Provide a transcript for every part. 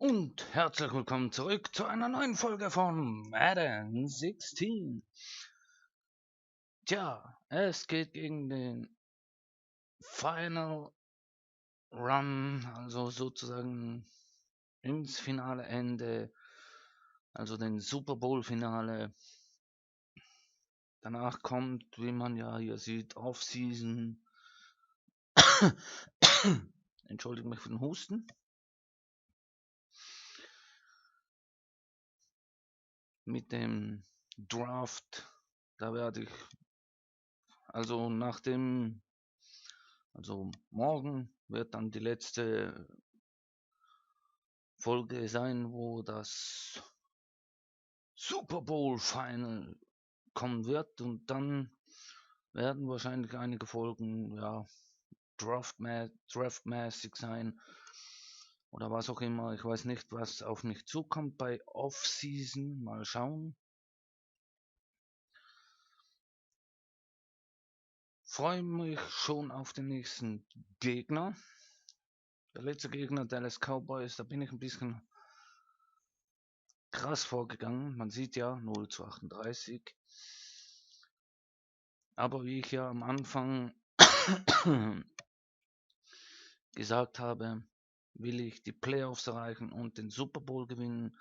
Und herzlich willkommen zurück zu einer neuen Folge von Madden 16. Tja, es geht gegen den Final Run, also sozusagen ins Finale Ende, also den Super Bowl Finale. Danach kommt, wie man ja hier sieht, Off-Season. Entschuldige mich für den Husten. Mit dem Draft, da werde ich, also morgen wird dann die letzte Folge sein, wo das Super Bowl Final kommen wird, und dann werden wahrscheinlich einige Folgen, ja, draftmäßig sein oder was auch immer. Ich weiß nicht, was auf mich zukommt bei Off-Season. Mal schauen. Freue mich schon auf den nächsten Gegner. Der letzte Gegner, Dallas Cowboys, da bin ich ein bisschen krass vorgegangen. Man sieht ja 0:38. Aber wie ich ja am Anfang gesagt habe, will ich die Playoffs erreichen und den Super Bowl gewinnen.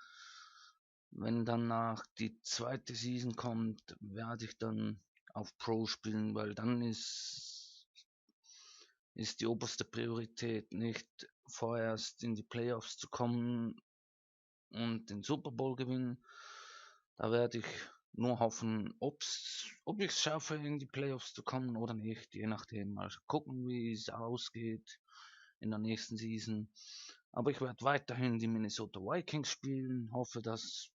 Wenn danach die zweite Season kommt, werde ich dann auf Pro spielen, weil dann ist die oberste Priorität nicht vorerst in die Playoffs zu kommen und den Super Bowl gewinnen. Da werde ich nur hoffen, ob ich es schaffe, in die Playoffs zu kommen oder nicht, je nachdem. Mal gucken, wie es ausgeht in der nächsten Season. Aber ich werde weiterhin die Minnesota Vikings spielen. Hoffe, dass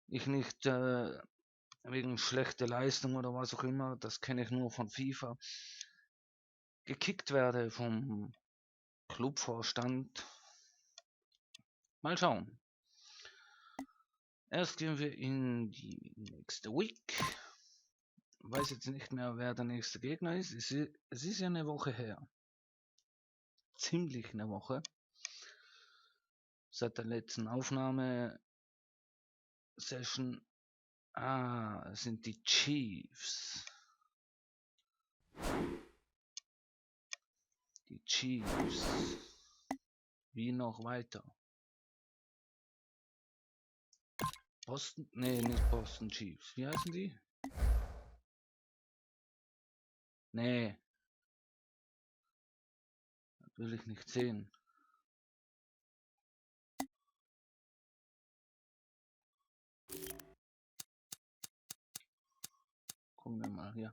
ich nicht wegen schlechter Leistung oder was auch immer, das kenne ich nur von FIFA, gekickt werde vom Clubvorstand. Mal schauen. Erst gehen wir in die nächste Week. Weiß jetzt nicht mehr, wer der nächste Gegner ist. Es ist ja eine Woche her. Ziemlich eine Woche. Seit der letzten Aufnahme-Session. Es sind die Chiefs. Die Chiefs. Wie noch weiter? Boston? Nee, nicht Boston Chiefs. Wie heißen die? Nee. Das will ich nicht sehen. Gucken wir mal hier.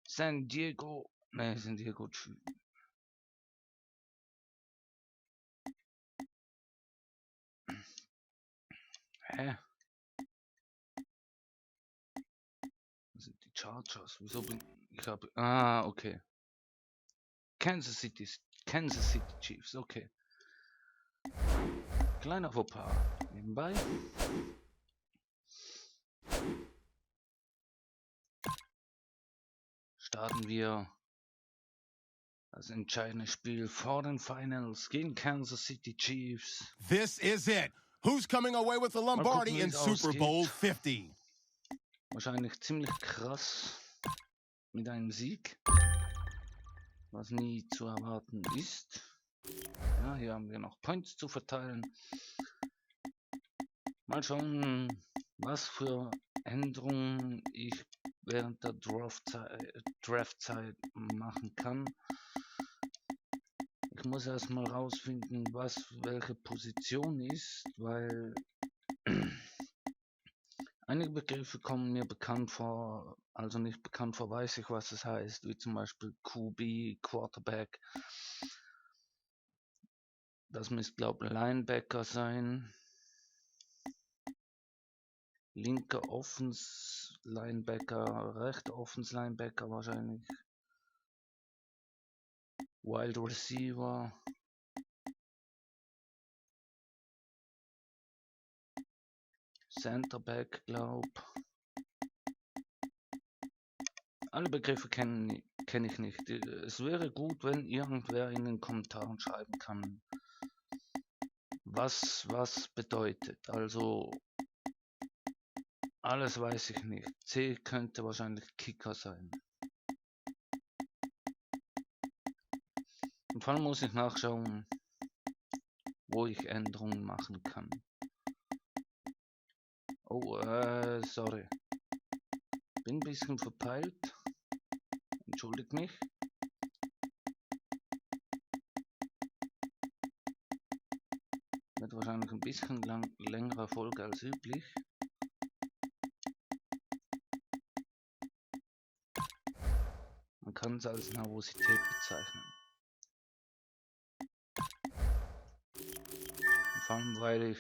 San Diego. Nee, San Diego Chiefs. Hä? Das sind die Chargers. Wieso bin ich habe. Okay. Kansas City Chiefs, okay. Kleiner Fauxpas nebenbei. Starten wir das entscheidende Spiel vor den Finals gegen Kansas City Chiefs. This is it. Who's coming away with the Lombardi in Super Bowl 50? Wahrscheinlich ziemlich krass mit einem Sieg, was nie zu erwarten ist. Ja, hier haben wir noch Points zu verteilen. Mal schauen, was für Änderungen ich während der Draftzeit machen kann. Ich muss erstmal rausfinden, welche Position ist, weil einige Begriffe kommen mir bekannt vor, also nicht bekannt vor, weiß ich, was es heißt, wie zum Beispiel QB, Quarterback. Das müsste, glaube ich, Linebacker sein. Linker Offens Linebacker, rechter Offens Linebacker wahrscheinlich. Wide Receiver. Centerback, glaub. Alle Begriffe kenne ich nicht. Es wäre gut, wenn irgendwer in den Kommentaren schreiben kann, was bedeutet. Also alles weiß ich nicht. C könnte wahrscheinlich Kicker sein. Im Fall muss ich nachschauen, wo ich Änderungen machen kann. Oh, sorry. Bin ein bisschen verpeilt. Entschuldigt mich. Wird wahrscheinlich ein bisschen längere Folge als üblich. Man kann es als Nervosität bezeichnen. Vor allem, weil ich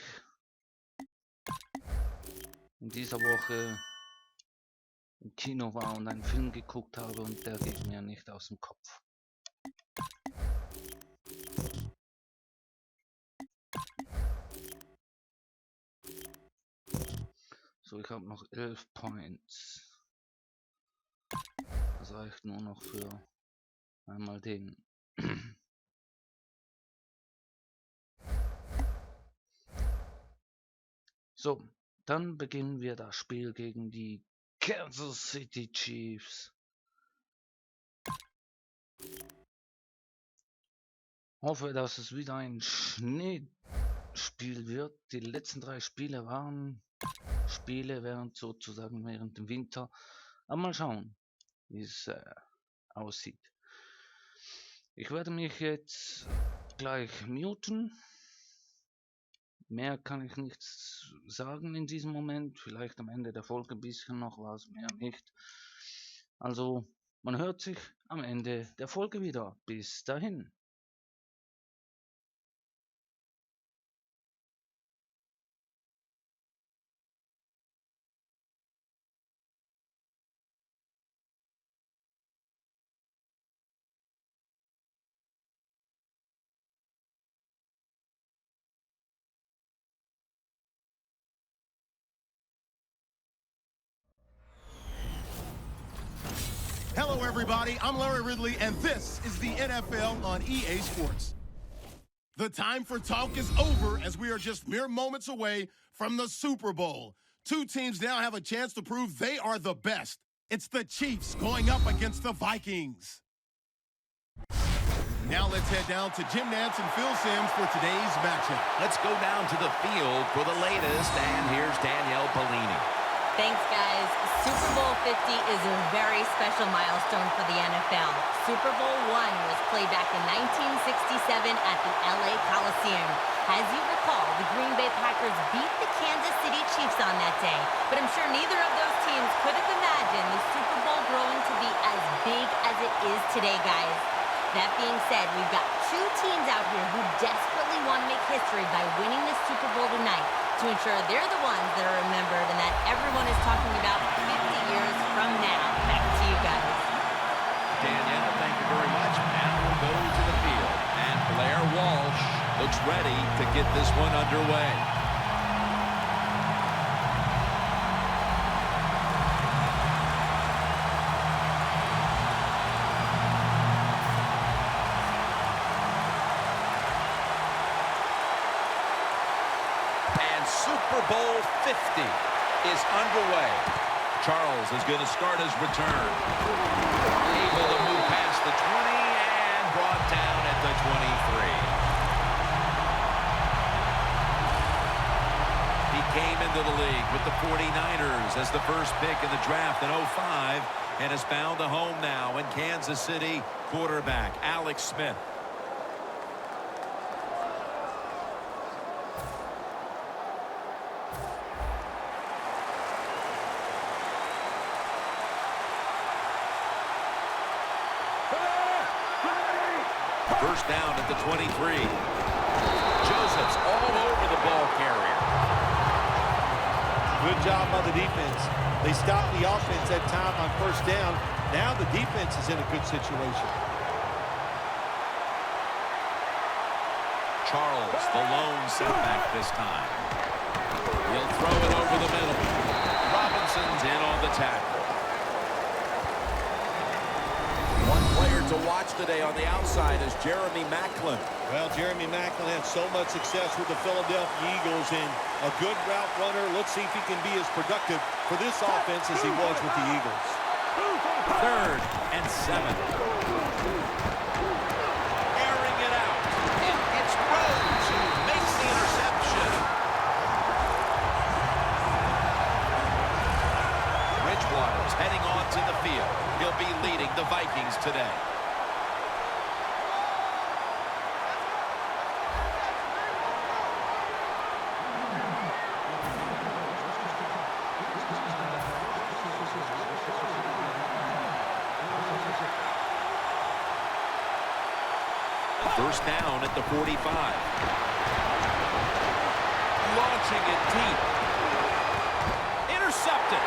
in dieser Woche im Kino war und einen Film geguckt habe und der geht mir nicht aus dem Kopf. So, ich habe noch 11 Points. Das reicht nur noch für einmal den. So, dann beginnen wir das Spiel gegen die Kansas City Chiefs. Hoffe, dass es wieder ein Schneespiel wird. Die letzten 3 Spiele waren Spiele während dem Winter. Aber mal schauen, wie es aussieht. Ich werde mich jetzt gleich muten. Mehr kann ich nichts sagen in diesem Moment. Vielleicht am Ende der Folge ein bisschen noch was, mehr nicht. Also, man hört sich am Ende der Folge wieder. Bis dahin. Hello, everybody. I'm Larry Ridley, and this is the NFL on EA Sports. The time for talk is over as we are just mere moments away from the Super Bowl. 2 teams now have a chance to prove they are the best. It's the Chiefs going up against the Vikings. Now let's head down to Jim Nantz and Phil Simms for today's matchup. Let's go down to the field for the latest, and here's Danielle Bellini. Thanks, guys. Super Bowl 50 is a very special milestone for the NFL. Super Bowl I was played back in 1967 at the LA Coliseum. As you recall, the Green Bay Packers beat the Kansas City Chiefs on that day. But I'm sure neither of those teams could have imagined the Super Bowl growing to be as big as it is today, guys. That being said, we've got 2 teams out here who desperately want to make history by winning the Super Bowl tonight to ensure they're the ones that are remembered and that everyone is talking about 50 years from now. Back to you guys. Danielle, thank you very much. Now we'll go to the field. And Blair Walsh looks ready to get this one underway. Super Bowl 50 is underway. Charles is going to start his return. Able to move past the 20 and brought down at the 23. He came into the league with the 49ers as the first pick in the draft in 2005 and has found a home now in Kansas City. Quarterback Alex Smith. First down at the 23. Joseph's all over the ball carrier. Good job by the defense. They stopped the offense that time on first down. Now the defense is in a good situation. Charles, the lone setback this time. He'll throw it over the middle. Robinson's in on the tackle. watch today on the outside is Jeremy Maclin. Well, Jeremy Maclin had so much success with the Philadelphia Eagles and a good route runner. Let's see if he can be as productive for this offense as he was with the Eagles. 3rd and 7. Airing it out. And it's Rhodes who makes the interception. Bridgewater's heading onto the field. He'll be leading the Vikings today. First down at the 45. Launching it deep. Intercepted.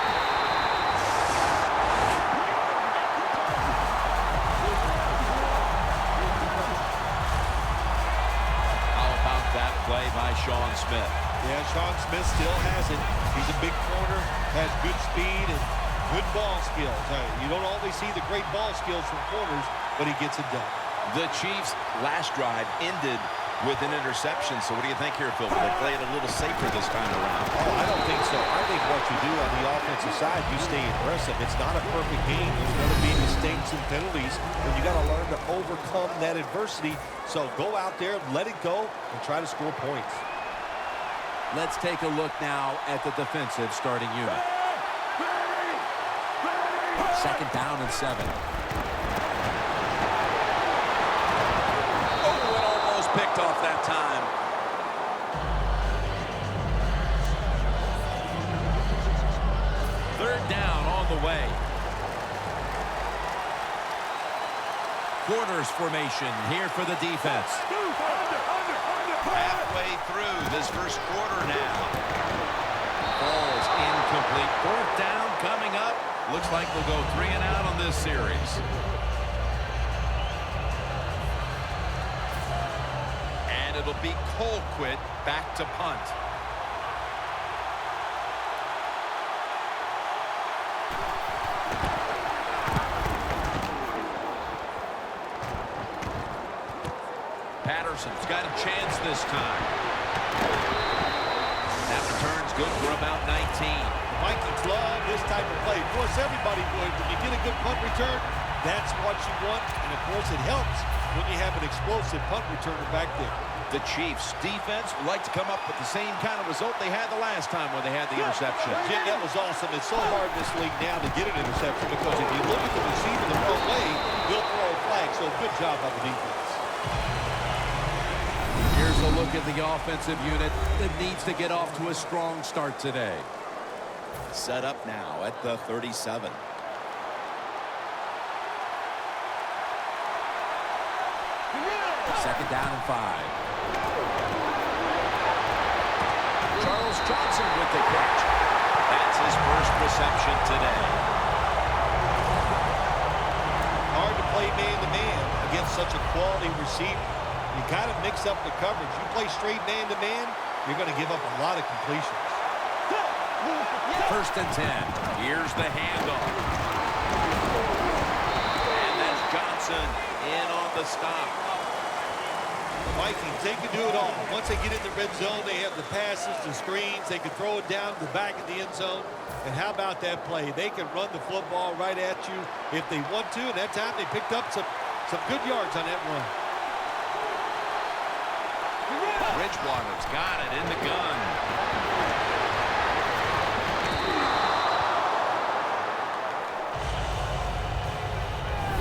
How about that play by Sean Smith? Yeah, Sean Smith still has it. He's a big corner, has good speed and good ball skills. You don't always see the great ball skills from corners, but he gets it done. The Chiefs' last drive ended with an interception. So what do you think here, Phil? Will they play it a little safer this time around? Oh, I don't think so. I think what you do on the offensive side, you stay aggressive. It's not a perfect game. There's going to be mistakes and penalties, and you got to learn to overcome that adversity. So go out there, let it go, and try to score points. Let's take a look now at the defensive starting unit. 2nd down and 7. Picked off that time. Third down on the way. Quarters formation here for the defense. Halfway through this first quarter now. Ball's incomplete. 4th down coming up. Looks like they'll go 3 and out on this series. It'll be Colquitt back to punt. Patterson's got a chance this time. That return's good for about 19. The Vikings love this type of play. Of course, everybody would. When you get a good punt return, that's what you want. And, of course, it helps when you have an explosive punt returner back there. The Chiefs' defense would like to come up with the same kind of result they had the last time when they had the interception. Jim, that was awesome. It's so hard in this league now to get an interception because if you look at the receiver the wrong way, they'll throw a flag. So good job by the defense. Here's a look at the offensive unit that needs to get off to a strong start today. Set up now at the 37. Second down and 5. Charles Johnson with the catch. That's his first reception today. Hard to play man-to-man against such a quality receiver. You kind of mix up the coverage. You play straight man-to-man, you're going to give up a lot of completions. 1st and 10. Here's the handoff. And that's Johnson in on the stop. Vikings, they can do it all. Once they get in the red zone, they have the passes, the screens. They can throw it down the back of the end zone. And how about that play? They can run the football right at you if they want to. And that time they picked up some good yards on that run. Bridgewater's got it in the gun.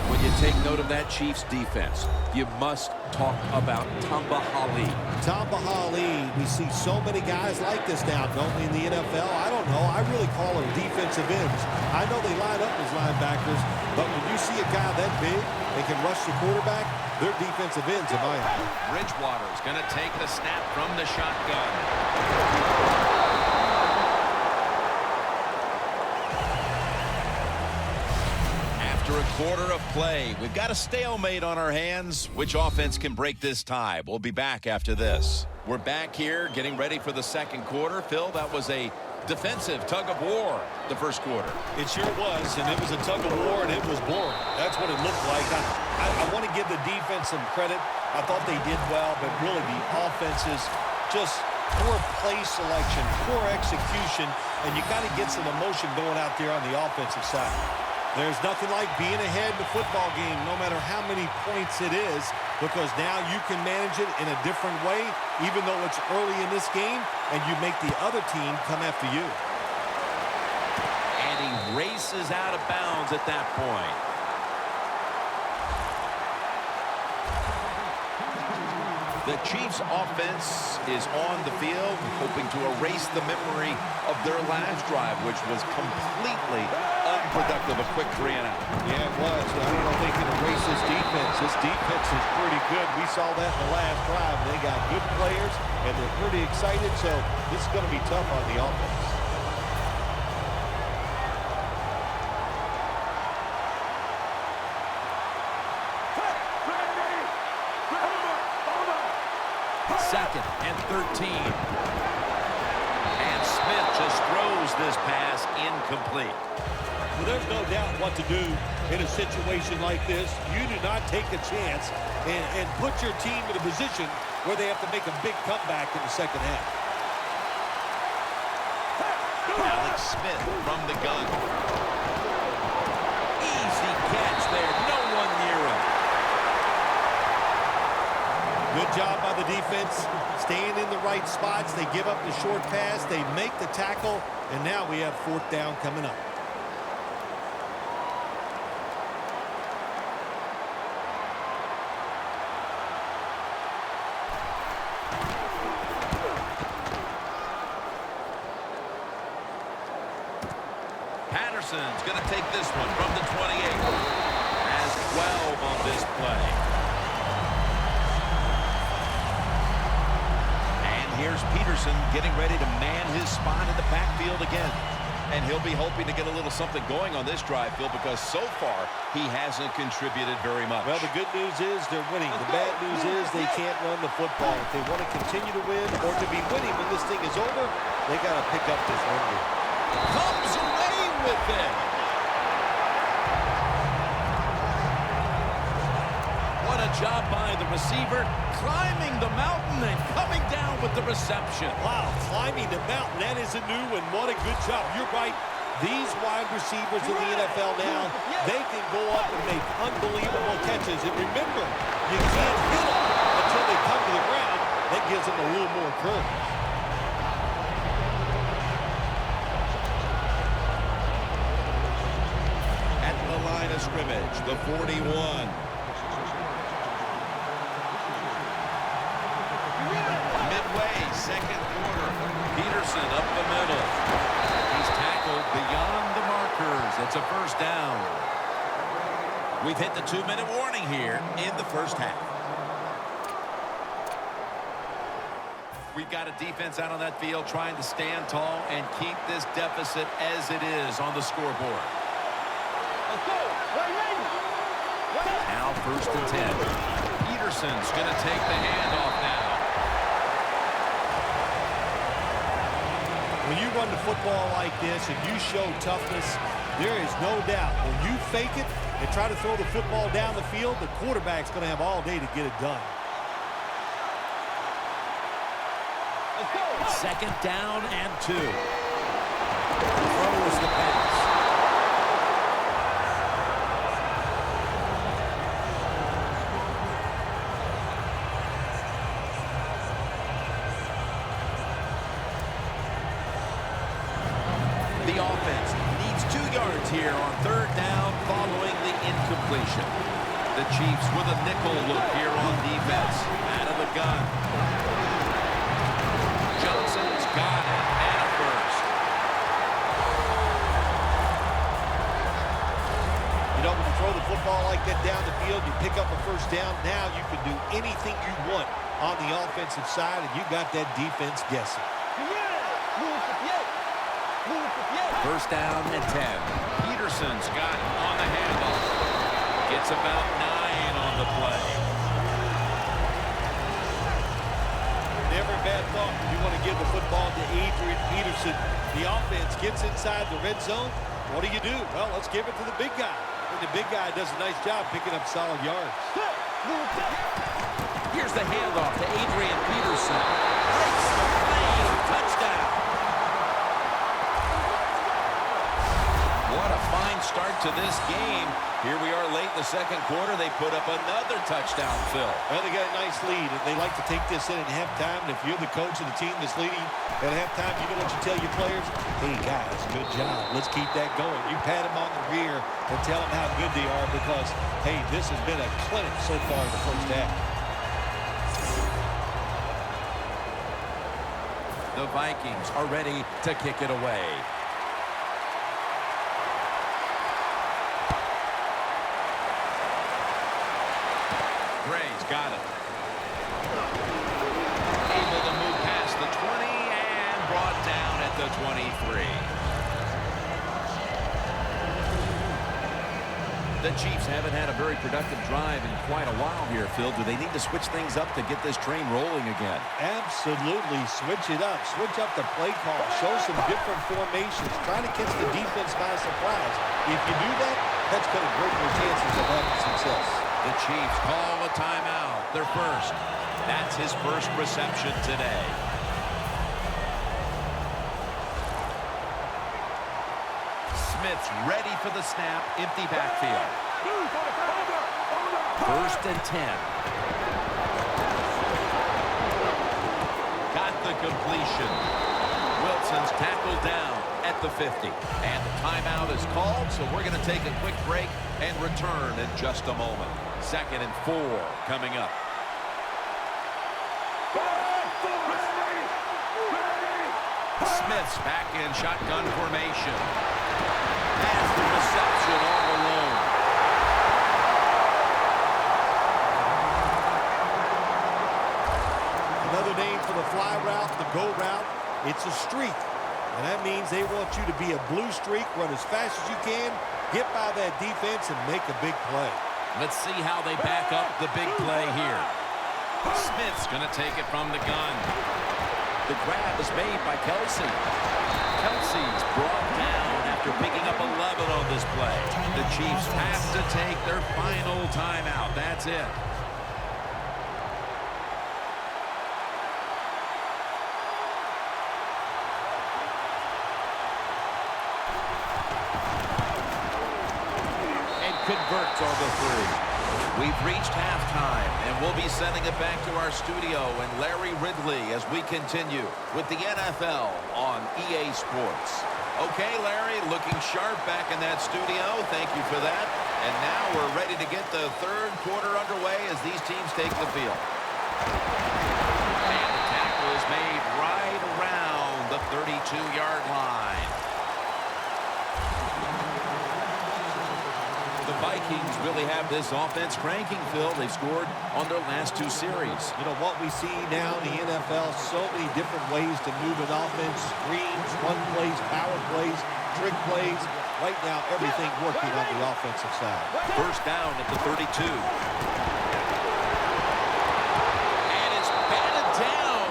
When you take note of that Chiefs defense, you must talk about Tamba Hali. Tamba Hali, we see so many guys like this now, don't we, in the NFL? I don't know. I really call them defensive ends. I know they line up as linebackers, but when you see a guy that big, they can rush the quarterback, they're defensive ends in my opinion. Bridgewater's going to take the snap from the shotgun. After a quarter of play, we've got a stalemate on our hands. Which offense can break this tie? We'll be back after this. We're back here getting ready for the second quarter. Phil, that was a defensive tug of war the first quarter. It sure was, and it was a tug of war, and it was boring. That's what it looked like. I want to give the defense some credit. I thought they did well, but really the offenses just poor play selection, poor execution, and you got to get some emotion going out there on the offensive side. There's nothing like being ahead in the football game, no matter how many points it is, because now you can manage it in a different way, even though it's early in this game, and you make the other team come after you. And he races out of bounds at that point. The Chiefs' offense is on the field, hoping to erase the memory of their last drive, which was completely unproductive. A quick 3 and out. Yeah, it was. I don't know if they can erase this defense. This defense is pretty good. We saw that in the last drive. They got good players, and they're pretty excited, so this is going to be tough on the offense. Second and 13. And Smith just throws this pass incomplete. Well, there's no doubt what to do in a situation like this. You do not take a chance and put your team in a position where they have to make a big comeback in the second half. Alex Smith from the gun. Easy catch there. No one near him. Good job by the defense, staying in the right spots. They give up the short pass. They make the tackle, and now we have 4th down coming up. Patterson's going to take this one from the 28. Has 12 on this play. Here's Peterson getting ready to man his spot in the backfield again. And he'll be hoping to get a little something going on this drive, Phil, because so far he hasn't contributed very much. Well, the good news is they're winning. The bad news is they can't run the football. If they want to continue to win or to be winning when this thing is over, they got to pick up this run game. Comes away with it. What a job by the receiver, climbing the mountain and coming down with the reception. Wow, climbing the mountain, that is a new one. What a good job. You're right. These wide receivers in the NFL now, they can go up and make unbelievable catches. And remember, you can't hit them until they come to the ground. That gives them a little more courage. At the line of scrimmage, the 41. Second quarter. Peterson up the middle. He's tackled beyond the markers. It's a 1st down. We've hit the 2-minute warning here in the first half. We've got a defense out on that field trying to stand tall and keep this deficit as it is on the scoreboard. Now 1st and 10. Peterson's going to take the handoff now. When you run the football like this and you show toughness, there is no doubt when you fake it and try to throw the football down the field, the quarterback's going to have all day to get it done. 2nd down and 2. Throws the pass. The offense needs 2 yards here on 3rd down following the incompletion. The Chiefs with a nickel look here on defense. Out of the gun. Johnson's got it, and a 1st. You know, when you throw the football like that down the field, you pick up a 1st down. Now you can do anything you want on the offensive side, and you got that defense guessing. 1st down and 10. Peterson's got it on the handoff. Gets about 9 on the play. Never a bad thought when you want to give the football to Adrian Peterson. The offense gets inside the red zone. What do? Well, let's give it to the big guy. And the big guy does a nice job picking up solid yards. Here's the handoff to Adrian Peterson. Breaks the lane. Touchdown. What a fine start to this game. Here we are late in the second quarter. They put up another touchdown, Phil. Well, they got a nice lead. They like to take this in at halftime. And if you're the coach of the team that's leading at halftime, you know what you tell your players? Hey, guys, good job. Let's keep that going. You pat them on the rear and tell them how good they are because, hey, this has been a clinic so far in the first half. The Vikings are ready to kick it away. Gray's got it. Able to move past the 20 and brought down at the 23. The Chiefs haven't had a very productive drive in quite a while here, Phil. Do they need to switch things up to get this train rolling again? Absolutely. Switch it up. Switch up the play call. Show some different formations. Try to catch the defense by surprise. If you do that, that's going to break your chances of having success. The Chiefs call a timeout. Their first. That's his first reception today. Smith's ready for the snap. Empty backfield. First and 10. Got the completion. Wilson's tackled down at the 50. And the timeout is called, so we're going to take a quick break and return in just a moment. 2nd and 4 coming up. Smith's back in shotgun formation. Has the reception all alone. Another name for the fly route, the go route, it's a streak. And that means they want you to be a blue streak, run as fast as you can, get by that defense, and make a big play. Let's see how they back up the big play here. Smith's going to take it from the gun. The grab is made by Kelsey. Kelsey's brought down after picking up 11 on this play. The Chiefs have to take their final timeout. That's it. And converts on the 3. We've reached halftime, and we'll be sending it back to our studio and Larry Ridley as we continue with the NFL on EA Sports. Okay, Larry, looking sharp back in that studio. Thank you for that. And now we're ready to get the third quarter underway as these teams take the field. And the tackle is made right around the 32-yard line. The Vikings really have this offense cranking, Phil. They've scored on their last 2 series. You know, what we see now in the NFL, so many different ways to move an offense, screens, run plays, power plays, trick plays. Right now, everything working on the offensive side. First down at the 32. And it's batted down.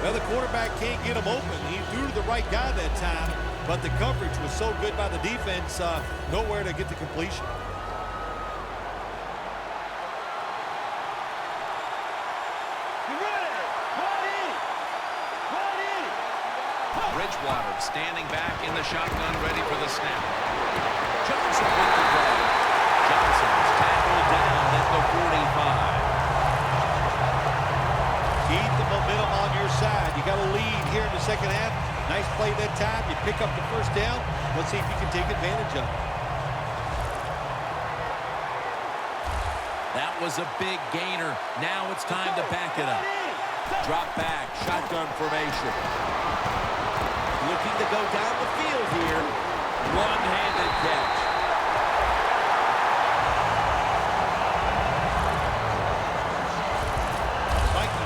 Well, the quarterback can't get him open. He threw to the right guy that time. But the coverage was so good by the defense, nowhere to get the completion. Bridgewater standing back in the shotgun, ready for the snap. Johnson with the grab. Johnson's tackled down at the 45. Keep the momentum on your side. You got a lead here in the second half. Nice play that time. You pick up the first down. Let's see if you can take advantage of it. That was a big gainer. Now it's time to back it up. Drop back, shotgun formation. Looking to go down the field here. One-handed catch.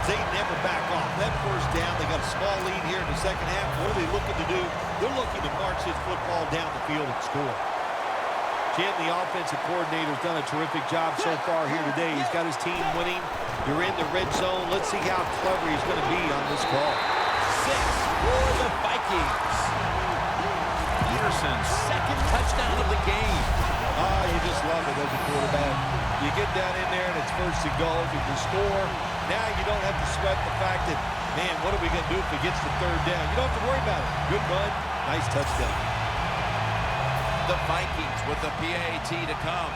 They never back off. That first down, they got a small lead here in the second half. What are they looking to do? They're looking to march this football down the field and score. Jim, the offensive coordinator, has done a terrific job so far here today. He's got his team winning. You're in the red zone. Let's see how clever he's going to be on this call. 6 for the Vikings. Peterson's second touchdown of the game. You just love it as a quarterback. You get down in there and it's first and goal. You can score. Now you don't have to sweat the fact that, man, what are we going to do if it gets to third down? You don't have to worry about it. Good run, nice touchdown. The Vikings with the PAT to come.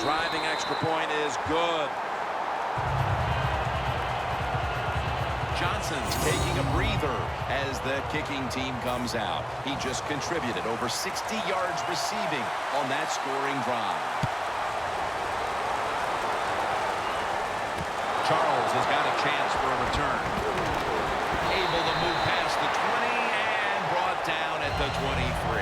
Driving extra point is good. Johnson's taking a breather as the kicking team comes out. He just contributed over 60 yards receiving on that scoring drive. Charles has got a chance for a return. Able to move past the 20 and brought down at the 23.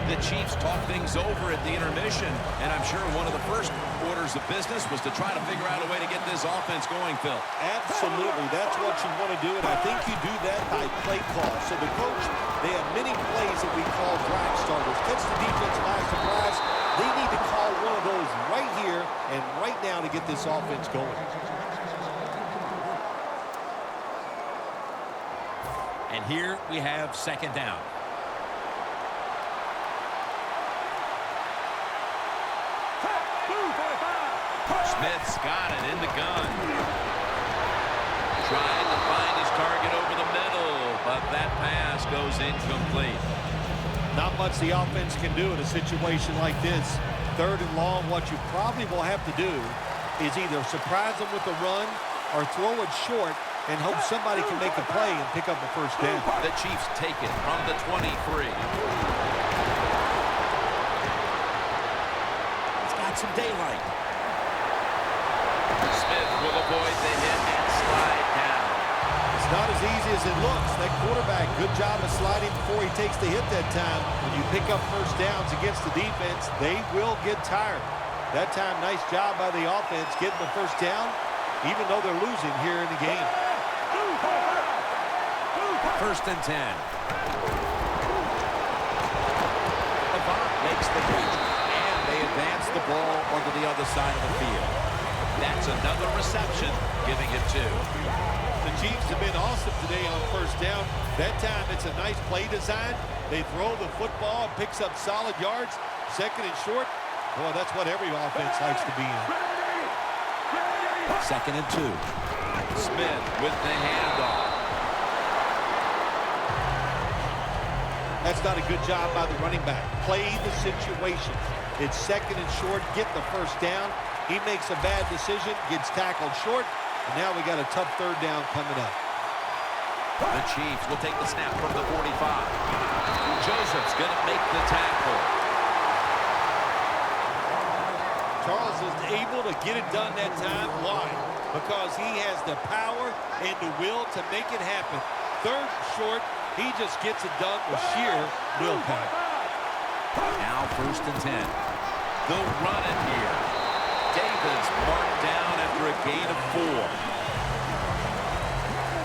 The Chiefs talk things over at the intermission, and I'm sure one of the first orders of business was to try to figure out a way to get this offense going, Phil. Absolutely. That's what you want to do, and I think you do that by play call. So the coach, they have many plays that we call drive starters. Catch the defense by surprise. They need to call one of those right here and right now to get this offense going. And here we have second down. Smith's got it in the gun. Trying to find his target over the middle, but that pass goes incomplete. Not much the offense can do in a situation like this. Third and long, what you probably will have to do is either surprise them with a run or throw it short and hope somebody can make a play and pick up a first down. The Chiefs take it from the 23. It's got some daylight. Smith will avoid the hit and slide down. It's not as easy as it looks. That quarterback, good job of sliding before he takes the hit that time. When you pick up first downs against the defense, they will get tired. That time, nice job by the offense getting the first down, even though they're losing here in the game. First and 10. Avant makes the catch, and they advance the ball onto the other side of the field. That's another reception, giving it 2. The Chiefs have been awesome today on first down. That time, it's a nice play design. They throw the football, picks up solid yards. Second and short, boy, that's what every offense likes to be in. Second and 2. Smith with the handoff. That's not a good job by the running back. Play the situation. It's second and short, get the first down. He makes a bad decision, gets tackled short, and now we got a tough third down coming up. The Chiefs will take the snap from the 45. Joseph's going to make the tackle. Charles is able to get it done that time. Why? Because he has the power and the will to make it happen. Third short, he just gets it done with sheer willpower. Now first and 10. They'll run it here. Davis marked down after a gain of 4.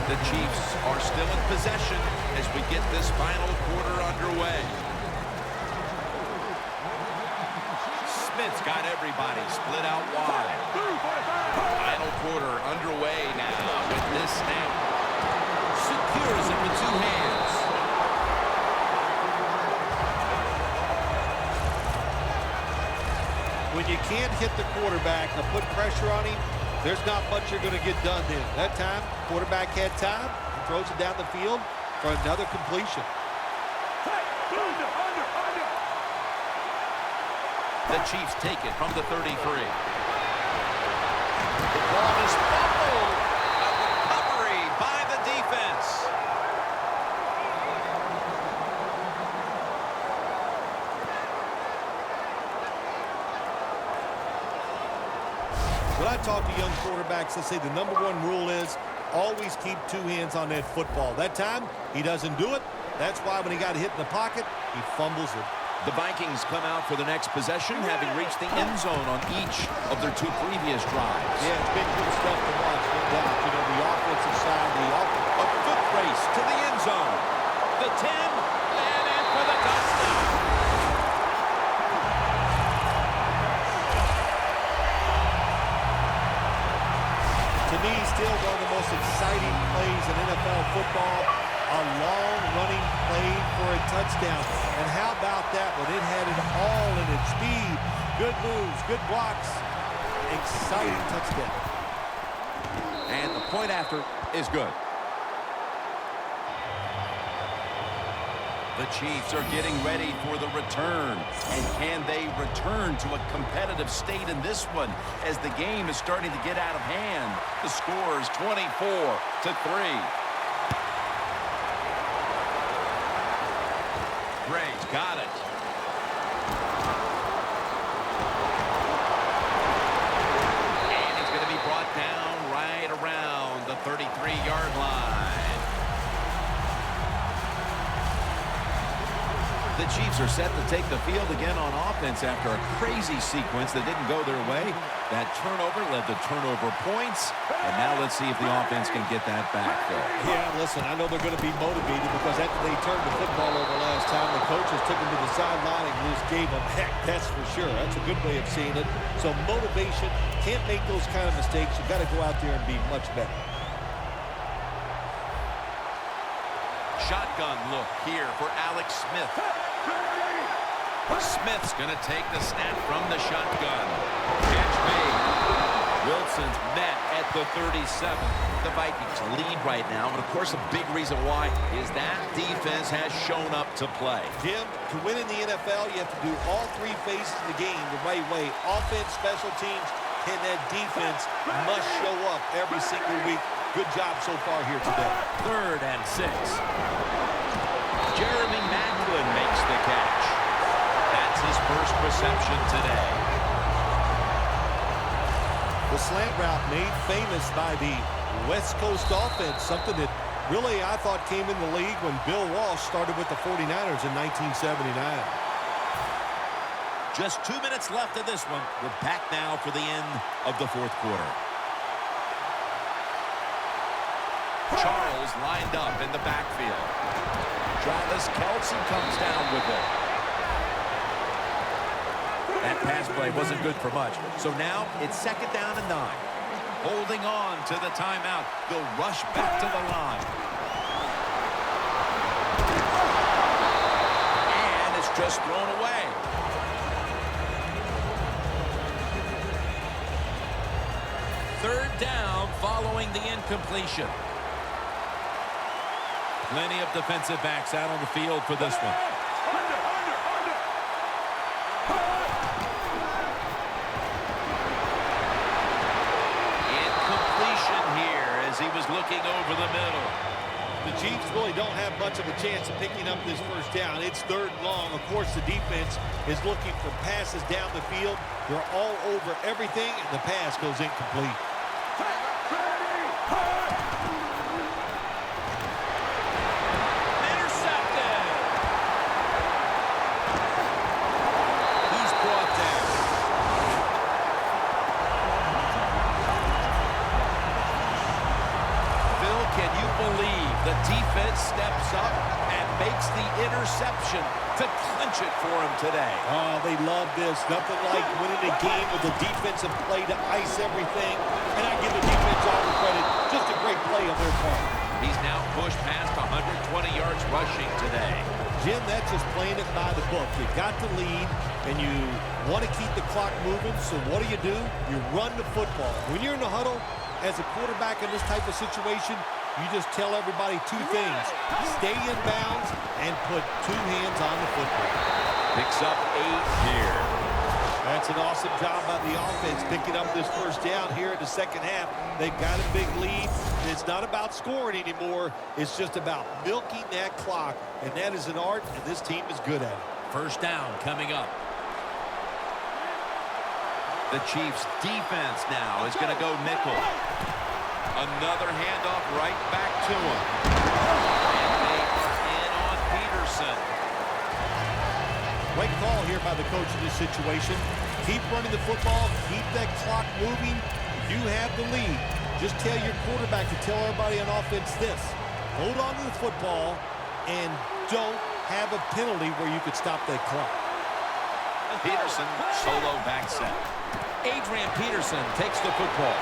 The Chiefs are still in possession as we get this final quarter underway. Smith's got everybody split out wide. Final quarter underway now with this snap. Secures it with 2 hands. When you can't hit the quarterback or put pressure on him, there's not much you're going to get done then. That time, quarterback had time and throws it down the field for another completion. The Chiefs take it from the 33. The ball is fumbled. A recovery by the defense. When I talk to young quarterbacks, I say the number 1 rule is always keep 2 hands on that football. That time, he doesn't do it. That's why when he got hit in the pocket, he fumbles it. The Vikings come out for the next possession, having reached the end zone on each of their 2 previous drives. Yeah, it's been good stuff to watch. No doubt. You know, the offensive side, A foot race to the end zone. The 10, and in for the touchdown. to me, still exciting plays in NFL football. A long-running play for a touchdown. And how about that when it had it all in its speed? Good moves, good blocks. Exciting touchdown. And the point after is good. The Chiefs are getting ready for the return. And can they return to a competitive state in this one as the game is starting to get out of hand? The score is 24-3. Gray's got it. And he's going to be brought down right around the 33-yard line. The Chiefs are set to take the field again on offense after a crazy sequence that didn't go their way. That turnover led to turnover points. And now let's see if the offense can get that back, Phil. Yeah, listen, I know they're going to be motivated because after they turned the football over last time, the coaches took them to the sideline and just gave them heck, that's for sure. That's a good way of seeing it. So motivation, can't make those kind of mistakes. You've got to go out there and be much better. Shotgun look here for Alex Smith. Smith's going to take the snap from the shotgun. Catch made. Wilson's met at the 37. The Vikings lead right now, but of course a big reason why is that defense has shown up to play. Jim, to win in the NFL, you have to do all three phases of the game the right way. Offense, special teams, and that defense must show up every single week. Good job so far here today. 3rd and 6. Jeremy Maclin makes the catch. That's his first reception today. The slant route made famous by the West Coast offense, something that really I thought came in the league when Bill Walsh started with the 49ers in 1979. Just 2 minutes left of this one. We're back now for the end of the 4th quarter. Charles lined up in the backfield. Travis Kelce comes down with it. That pass play wasn't good for much. So now it's 2nd down and 9. Holding on to the timeout. They'll rush back to the line. And it's just thrown away. Third down following the incompletion. Plenty of defensive backs out on the field for this one. Incompletion here as he was looking over the middle. The Chiefs really don't have much of a chance of picking up this first down. It's 3rd and long. Of course, the defense is looking for passes down the field. They're all over everything, and the pass goes incomplete. The defense steps up and makes the interception to clinch it for him today. Oh, they love this. Nothing like winning a game with a defensive play to ice everything. And I give the defense all the credit. Just a great play on their part. He's now pushed past 120 yards rushing today. Jim, that's just playing it by the book. You got the lead, and you want to keep the clock moving. So what do? You run the football. When you're in the huddle, as a quarterback in this type of situation, you just tell everybody 2 things. Stay in bounds and put 2 hands on the football. Picks up 8 here. That's an awesome job by the offense picking up this first down here in the 2nd half. They've got a big lead. It's not about scoring anymore. It's just about milking that clock, and that is an art, and this team is good at it. First down coming up. The Chiefs' defense now is going to go nickel. Another handoff right back to him. And they are in on Peterson. Great call here by the coach in this situation. Keep running the football. Keep that clock moving. You have the lead. Just tell your quarterback to tell everybody on offense this. Hold on to the football and don't have a penalty where you could stop that clock. Peterson solo back set. Adrian Peterson takes the football.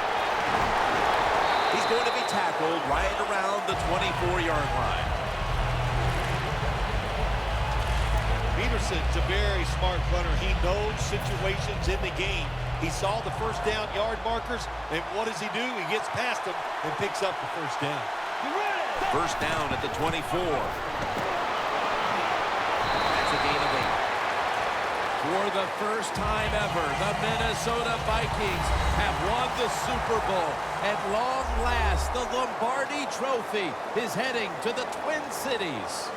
He's going to be tackled right around the 24-yard line. Peterson's a very smart runner. He knows situations in the game. He saw the first down yard markers, and what does he do? He gets past them and picks up the first down. First down at the 24. That's a gain of 8. For the first time ever, the Minnesota Vikings have won the Super Bowl. At long last, the Lombardi Trophy is heading to the Twin Cities.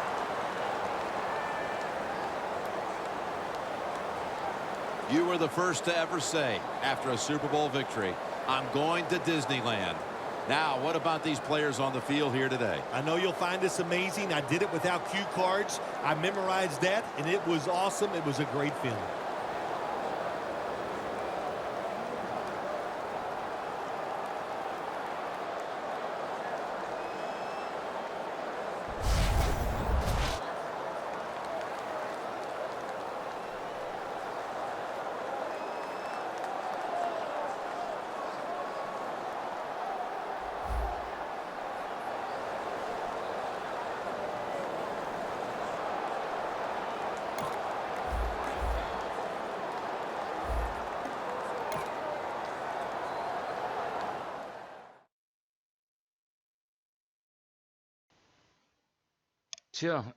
You were the first to ever say, after a Super Bowl victory, I'm going to Disneyland. Now, what about these players on the field here today? I know you'll find this amazing. I did it without cue cards. I memorized that, and it was awesome. It was a great feeling. Tja,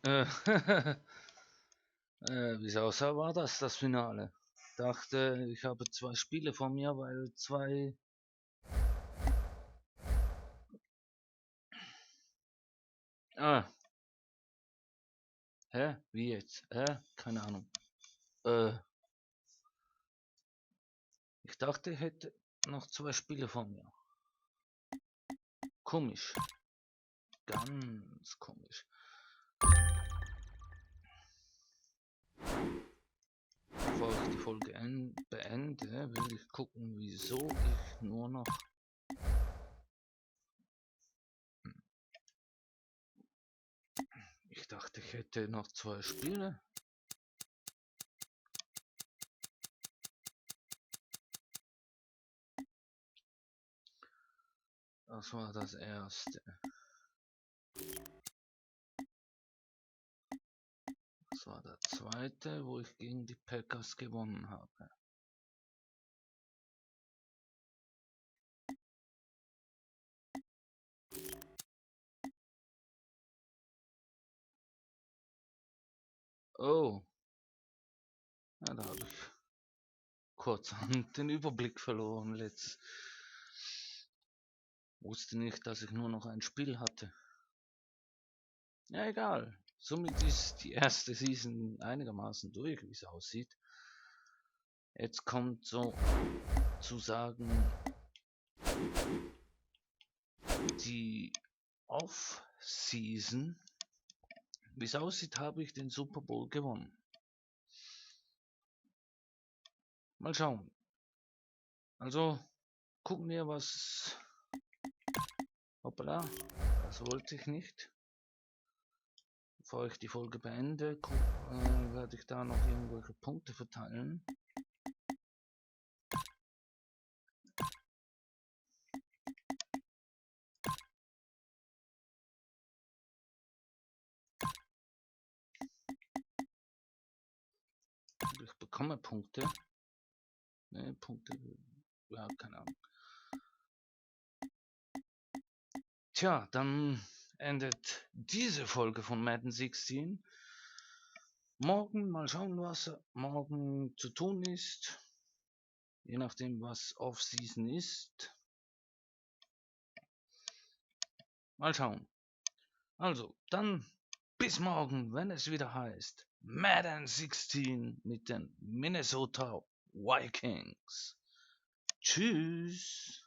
wie es aussah, war das Finale. Dachte, ich habe 2 Spiele vor mir, weil 2... Wie jetzt? Keine Ahnung. Ich dachte, ich hätte noch 2 Spiele vor mir. Komisch. Ganz komisch. Bevor ich die Folge beende, will ich gucken, wieso ich nur noch... Ich dachte, ich hätte noch 2 Spiele. Das war das erste. Das war der zweite, wo ich gegen die Packers gewonnen habe. Oh, ja, da habe ich kurz den Überblick verloren. Wusste nicht, dass ich nur noch ein Spiel hatte. Ja, egal. Somit ist die erste Season einigermaßen durch, wie es aussieht. Jetzt kommt so zu sagen die Off-Season. Wie es aussieht, habe ich den Super Bowl gewonnen. Mal schauen. Also gucken wir, was... Hoppala, das wollte ich nicht. Bevor ich die Folge beende, werde ich da noch irgendwelche Punkte verteilen. Ich bekomme Punkte. Ne, Punkte. Ja, keine Ahnung. Tja, dann endet diese Folge von Madden 16. Morgen mal schauen, was morgen zu tun ist. Je nachdem, was Off-Season ist. Mal schauen. Also, dann bis morgen, wenn es wieder heißt Madden 16 mit den Minnesota Vikings. Tschüss.